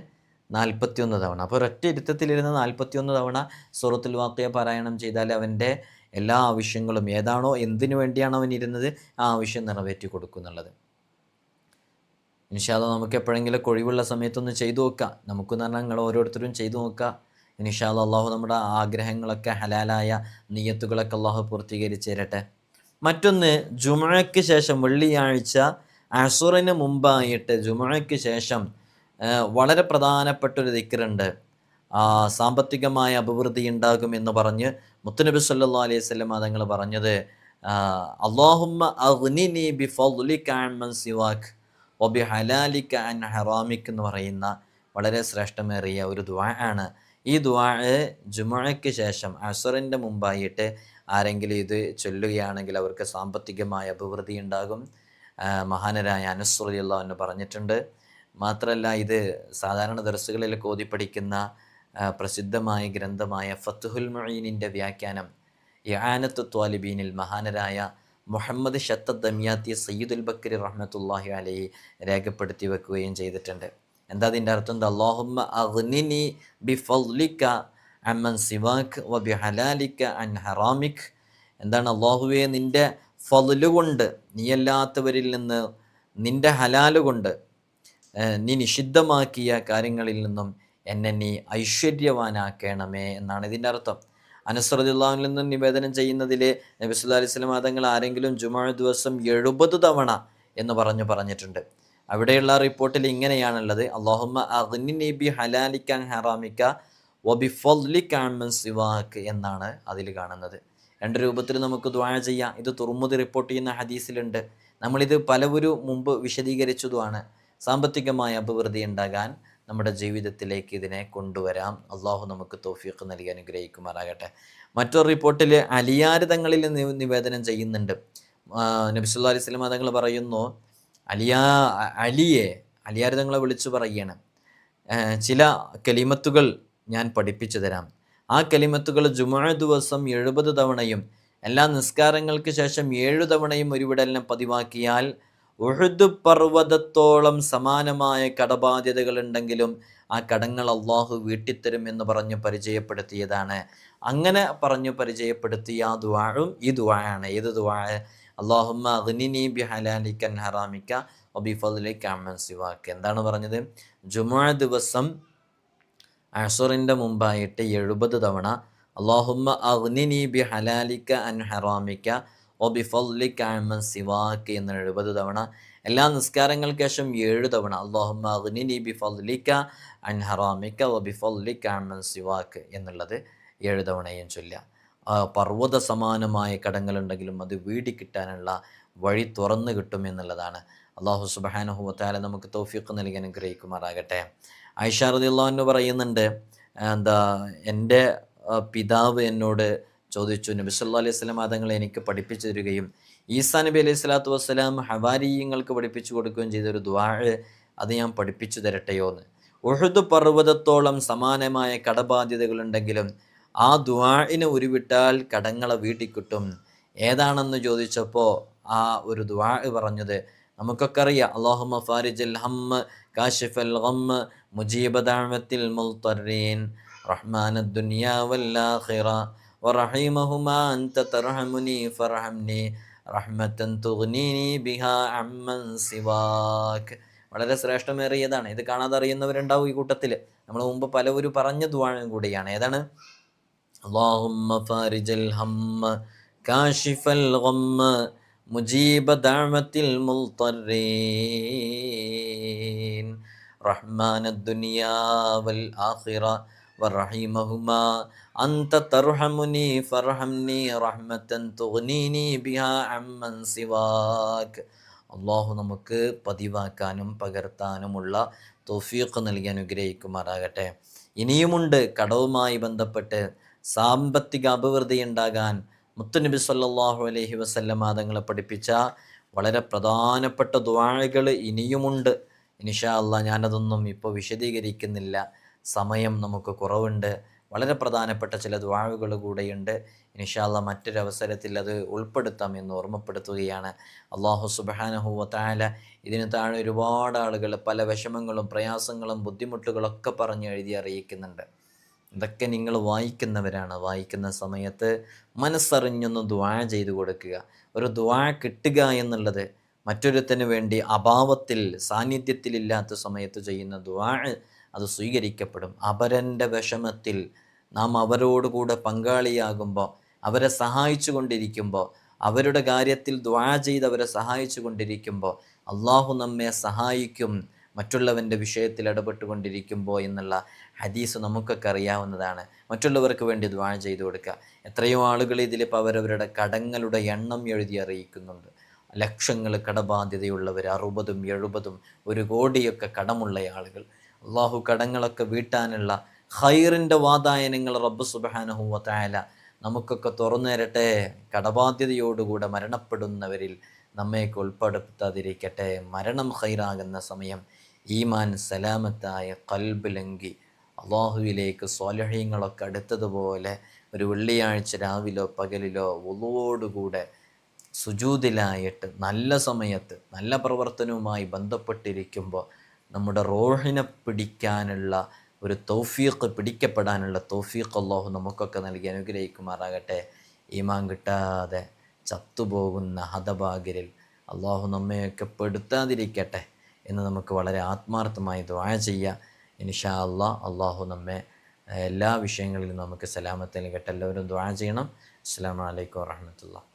41 തവണ, അപ്പോൾ ഒരൊറ്റ ഇരുത്തത്തിലിരുന്ന് 41 തവണ സൂറത്തുൽ വാഖിഅ പാരായണം ചെയ്താൽ അവൻ്റെ എല്ലാ ആവശ്യങ്ങളും ഏതാണോ എന്തിനു വേണ്ടിയാണോ അവൻ ഇരുന്നത് ആ ആവശ്യം നിറവേറ്റി കൊടുക്കുന്നുള്ളത്. ഇൻഷാ അല്ലാഹ് നമുക്ക് എപ്പോഴെങ്കിലും ഒഴിവുള്ള സമയത്തൊന്ന് ചെയ്തു നോക്കുക. നമുക്കെന്ന് പറഞ്ഞാൽ നിങ്ങൾ ഓരോരുത്തരും ചെയ്തു നോക്കുക. ഇൻഷാ അല്ലാഹ് അള്ളാഹു നമ്മുടെ ആഗ്രഹങ്ങളൊക്കെ ഹലാലായ നിയ്യത്തുകളൊക്കെ അള്ളാഹു പൂർത്തീകരിച്ച് തരട്ടെ. മറ്റൊന്ന്, ജുമുഅയ്ക്ക് ശേഷം വെള്ളിയാഴ്ച അസുറിന് മുമ്പായിട്ട് ജുമുഅയ്ക്ക് ശേഷം വളരെ പ്രധാനപ്പെട്ടൊരു ദിക്റുണ്ട്. സാമ്പത്തികമായ അഭിവൃദ്ധി ഉണ്ടാകുമെന്ന് പറഞ്ഞ് മുത്തുനബി സല്ലല്ലാഹു അലൈഹി വസല്ലം തങ്ങൾ പറഞ്ഞത്, അല്ലാഹുമ്മ അഗ്നിനി ബിഫദ്ലിക അമ്മൻ സിവാക് വബിഹലാലിക അൻ ഹറാമിക് എന്ന് പറയുന്ന വളരെ ശ്രേഷ്ഠമേറിയ ഒരു ദുആ ആണ്. ഈ ദുആ ജുമുഅയ്ക്ക് ശേഷം അസ്റിൻ്റെ മുമ്പായിട്ട് ആരെങ്കിലും ഇത് ചൊല്ലുകയാണെങ്കിൽ അവർക്ക് സാമ്പത്തികമായ അഭിവൃദ്ധി ഉണ്ടാകും. മഹാനരായ അനസ് റളിയല്ലാഹു അൻഹു പറഞ്ഞിട്ടുണ്ട്. മാത്രമല്ല ഇത് സാധാരണ ദർസുകളിലൊക്കെ ഓതി പഠിക്കുന്ന പ്രസിദ്ധമായ ഗ്രന്ഥമായ ഫത്ഹുൽ മുഈനിൻ്റെ വ്യാഖ്യാനം ഇആനത്തു ത്വാലിബീനിൽ മഹാനരായ മുഹമ്മദ് ഷത്തദ് ദമിയാത്തി സയ്യിദുൽ ബക്കരി റഹ്മത്തുള്ളാഹി അലൈഹി രേഖപ്പെടുത്തി വെക്കുകയും ചെയ്തിട്ടുണ്ട്. എന്താ അതിൻ്റെ അർത്ഥം? അല്ലാഹുമ്മ അഗ്നിനി ബിഫദ്ലിക അമ്മൻ സിവാക് വബിഹലാലിക അൻ ഹറാമിക്. എന്താണ്? അല്ലാഹുവേ, നിൻ്റെ ഫദ്ല് കൊണ്ട്, നീയല്ലാത്തവരിൽ നിന്ന്, നിൻ്റെ ഹലാല് കൊണ്ട്, നീ നിഷിദ്ധമാക്കിയ കാര്യങ്ങളിൽ നിന്നും എന്നെ നീ ഐശ്വര്യവാനാക്കണമേ എന്നാണ് ഇതിൻ്റെ അർത്ഥം. അനസ് റളിയല്ലാഹു അൻഹു നിവേദനം ചെയ്യുന്നതിൽ നബി സല്ലല്ലാഹു അലൈഹി വസല്ലം തങ്ങൾ ആരെങ്കിലും ജുമുഅ ദിവസം 70 തവണ എന്ന് പറഞ്ഞിട്ടുണ്ട്. അവിടെയുള്ള റിപ്പോർട്ടിൽ ഇങ്ങനെയാണുള്ളത്, അല്ലാഹുമ്മ അഗ്നിനി ബി ഹലാലിക അൻ ഹറാമിക വബിഫദ്ലിക അമ്മൻ സിവാക് എന്നാണ് അതിൽ കാണുന്നത്. രണ്ട് രൂപത്തിൽ നമുക്ക് ദുആ ചെയ്യാം. ഇത് തുർമുദി റിപ്പോർട്ട് ചെയ്യുന്ന ഹദീസിലുണ്ട്. നമ്മളിത് പലവരും മുമ്പ് വിശദീകരിച്ചതുമാണ്. സാമ്പത്തികമായ അഭിവൃദ്ധി ഉണ്ടാകാൻ നമ്മുടെ ജീവിതത്തിലേക്ക് ഇതിനെ കൊണ്ടുവരാം. അള്ളാഹു നമുക്ക് തൗഫീഖ് നൽകി അനുഗ്രഹിക്കുമാറാകട്ടെ. മറ്റൊരു റിപ്പോർട്ടിൽ അലിയാർ തങ്ങളിൽ നിവേദനം ചെയ്യുന്നുണ്ട്. നബി സല്ലല്ലാഹു അലൈഹി വസല്ലം തങ്ങൾ പറയുന്നു, അലിയാർ തങ്ങളെ വിളിച്ചു പറയണം, ചില കലിമത്തുകൾ ഞാൻ പഠിപ്പിച്ചു തരാം. ആ കലിമത്തുകൾ ജുമുഅ ദിവസം 70 തവണയും എല്ലാ നിസ്കാരങ്ങൾക്ക് ശേഷം 7 തവണയും ഒരു വിടലിനെ പതിവാക്കിയാൽ ഉഹുദ് പർവ്വതത്തോളം സമാനമായ കടബാധ്യതകൾ ഉണ്ടെങ്കിലും ആ കടങ്ങൾ അള്ളാഹു വീട്ടിത്തരും എന്ന് പറഞ്ഞു പരിചയപ്പെടുത്തിയതാണ്. അങ്ങനെ പറഞ്ഞു പരിചയപ്പെടുത്തിയ ആ ദുആഉം ഈ ദുആയാണ്. ഏത് ദുആ? അല്ലാഹുമ്മ അഗ്നിനി ബിഹലാലിക അൻ ഹറാമിക വബിഫദ്ലിക അമ്മൻ സിവാക്. എന്താണ് പറഞ്ഞത്? ജുമുഅ ദിവസം അസ്റിൻ്റെ മുമ്പായിട്ട് 70 തവണ അല്ലാഹുമ്മ അഗ്നിനി ബിഹലാലിക അൻ ഹറാമിക വബിഫദ്ലിക അമ്മൻ സിവാക് എന്ന് 70 തവണ, എല്ലാ നിസ്കാരങ്ങൾക്ക് ശേഷം 7 തവണ അല്ലാഹുമ്മ അഗ്നിനി ബിഫദ്ലിക അൻ ഹറാമിക വബിഫദ്ലിക അമ്മൻ സിവാക് എന്നുള്ളത് 7 തവണയും ചൊല്ലുക. പർവ്വത സമാനമായ കടങ്ങളുണ്ടെങ്കിലും അത് വീടിക്കിട്ടാനുള്ള വഴി തുറന്നു കിട്ടുമെന്നുള്ളതാണ്. അല്ലാഹു സുബ്ഹാനഹു വ തആല നമുക്ക് തൗഫീഖ് നൽകി അനുഗ്രഹിക്കുമാറാകട്ടെ. ആയിഷ റളിയല്ലാഹു അൻഹ പറയുന്നുണ്ട്, എൻ്റെ പിതാവ് എന്നോട് ചോദിച്ചു, നബി സല്ലല്ലാഹു അലൈഹി വസല്ലം തങ്ങൾ എനിക്ക് പഠിപ്പിച്ചു തരികയും ഈസാ നബി അലൈഹി സ്വലാത്തു വസ്സലാം ഹവാരിയങ്ങൾക്ക് പഠിപ്പിച്ചു കൊടുക്കുകയും ചെയ്തൊരു ദുആ അത് ഞാൻ പഠിപ്പിച്ചു തരട്ടെയോ എന്ന്. ഉഹുദ് പർവ്വതത്തോളം സമാനമായ കടബാധ്യതകളുണ്ടെങ്കിലും ആ ദുആഇന് ഉരുവിട്ടാൽ കടങ്ങളെ വീട്ടിക്കിട്ടും. ഏതാണെന്ന് ചോദിച്ചപ്പോൾ ആ ഒരു ദുആ പറഞ്ഞത് നമുക്കൊക്കെ അറിയാം. അല്ലാഹുമ്മ ഫാരിജൽ ഹമ്മ കാശിഫൽ ഗമ്മ മുജീബ ദഅവത്തിൽ മുൽത്തറീൻ റഹ്മാനദ് ദുനിയാ വൽ ആഖിറ വറഹീമഹുമാ അൻത തർഹമുനി ഫർഹംനി റഹ്മത്തൻ തുഗ്നീനി ബിഹാ അമ്മൻ സിവാക്. വളരെ ശ്രേഷ്ഠമേറിയതാണ്. ഇത് കാണാതെ അറിയുന്നവരുണ്ടാവും ഈ കൂട്ടത്തിൽ. നമ്മൾ മുമ്പ് പലവരും പറഞ്ഞ ദുആയും കൂടിയാണ്. ഏതാണ്? അല്ലാഹുമ്മ ഫാരിജൽ ഹമ്മ കാശിഫൽ ഗമ്മ മുജീബ ദഅവത്തിൽ മുൽത്തറീൻ റഹ്മാനദ് ദുനിയാ വൽ ആഖിറ വറഹിമഹുമാ അൻത തർഹമുനി ഫർഹംനി റഹ്മതൻ തുഗ്നീനി ബിഹാ അമ്മൻ സിവാക്. അള്ളാഹു നമുക്ക് പതിവാക്കാനും പകർത്താനുമുള്ള തൗഫീഖ് നൽകി അനുഗ്രഹിക്കുമാറാകട്ടെ. ഇനിയുമുണ്ട് കടവുമായി ബന്ധപ്പെട്ട് സാമ്പത്തിക അഭിവൃദ്ധി ഉണ്ടാകാൻ മുത്തുനബി സല്ലല്ലാഹു അലൈഹി വസല്ലമ തങ്ങളെ പഠിപ്പിച്ച വളരെ പ്രധാനപ്പെട്ട ദുആകൾ ഇനിയുമുണ്ട്. ഇൻഷാ അല്ലാഹ് ഞാനതൊന്നും ഇപ്പോൾ വിശദീകരിക്കുന്നില്ല, സമയം നമുക്ക് കുറവുണ്ട്. വളരെ പ്രധാനപ്പെട്ട ചില ദുആകൾ കൂടെയുണ്ട്. ഇൻഷാ അല്ലാഹ് മറ്റൊരവസരത്തിൽ അത് ഉൾപ്പെടുത്താം എന്ന് ഓർമ്മപ്പെടുത്തുകയാണ്. അല്ലാഹു സുബ്ഹാനഹു വ തആല ഇതിന് താഴെ ഒരുപാട് ആളുകൾ പല വിഷമങ്ങളും പ്രയാസങ്ങളും ബുദ്ധിമുട്ടുകളൊക്കെ പറഞ്ഞ് എഴുതി അറിയിക്കുന്നുണ്ട്. ഇതൊക്കെ നിങ്ങൾ വായിക്കുന്നവരാണ്. വായിക്കുന്ന സമയത്ത് മനസ്സറിഞ്ഞൊന്ന് ദുആ ചെയ്തു കൊടുക്കുക. ഒരു ദുആ കിട്ടുക എന്നുള്ളത് മറ്റൊരുത്തന് വേണ്ടി അഭാവത്തിൽ സാന്നിധ്യത്തിലില്ലാത്ത സമയത്ത് ചെയ്യുന്ന ദുആ അത് സ്വീകരിക്കപ്പെടും. അപരൻ്റെ വിഷമത്തിൽ നാം അവരോടുകൂടെ പങ്കാളിയാകുമ്പോൾ, അവരെ സഹായിച്ചു കൊണ്ടിരിക്കുമ്പോൾ, അവരുടെ കാര്യത്തിൽ ദുആ ചെയ്ത് അവരെ സഹായിച്ചു കൊണ്ടിരിക്കുമ്പോൾ അള്ളാഹു നമ്മെ സഹായിക്കും മറ്റുള്ളവൻ്റെ വിഷയത്തിൽ ഇടപെട്ടുകൊണ്ടിരിക്കുമ്പോൾ എന്നുള്ള ഹദീസ് നമുക്കൊക്കെ അറിയാവുന്നതാണ്. മറ്റുള്ളവർക്ക് വേണ്ടി ദുആ ചെയ്തു കൊടുക്കുക. എത്രയോ ആളുകൾ ഇതിലിപ്പോൾ അവരവരുടെ കടങ്ങളുടെ എണ്ണം എഴുതി അറിയിക്കുന്നുണ്ട്. ലക്ഷങ്ങൾ കടബാധ്യതയുള്ളവർ, 60ഉം 70ഉം 1 കോടിയൊക്കെ കടമുള്ള ആളുകൾ. അള്ളാഹു കടങ്ങളൊക്കെ വീട്ടാനുള്ള ഖൈറിൻ്റെ വാതായനങ്ങൾ റബ്ബ് സുബ്ഹാനഹു വ തആല നമുക്കൊക്കെ തുറന്നു തരട്ടെ. കടബാധ്യതയോടുകൂടെ മരണപ്പെടുന്നവരിൽ നമ്മയൊക്കെ ഉൾപ്പെടുത്താതിരിക്കട്ടെ. മരണം ഖൈറാകുന്ന സമയം ഈമാൻ സലാമത്തായ ഖൽബ് ലംഘി അള്ളാഹുവിലേക്ക് സ്വാലിഹീങ്ങളൊക്കെ അടുത്തതുപോലെ ഒരു വെള്ളിയാഴ്ച രാവിലോ പകലിലോ വുളുവോടുകൂടെ സുജൂദിലായിട്ട് നല്ല സമയത്ത് നല്ല പ്രവർത്തനവുമായി ബന്ധപ്പെട്ടിരിക്കുമ്പോൾ നമ്മുടെ റൂഹിനെ പിടിക്കാനുള്ള ഒരു തൗഫീഖ്, പിടിക്കപ്പെടാനുള്ള തൗഫീഖ് അള്ളാഹു നമുക്കൊക്കെ നൽകി അനുഗ്രഹിക്കുമാറാകട്ടെ. ഈമാൻ കിട്ടാതെ ചത്തുപോകുന്ന ഹതഭാഗ്യരിൽ അള്ളാഹു നമ്മയൊക്കെ പെടുത്താതിരിക്കട്ടെ എന്ന് നമുക്ക് വളരെ ആത്മാർത്ഥമായി ദുആ ചെയ്യാം. ഇൻഷാ അല്ലാഹ് അള്ളാഹു നമ്മെ എല്ലാ വിഷയങ്ങളിലും നമുക്ക് സലാമത്ത് നൽകട്ടെ. എല്ലാവരും ദുആ ചെയ്യണം. അസ്സലാമു അലൈക്കും വറഹ്മത്തുള്ളാഹി.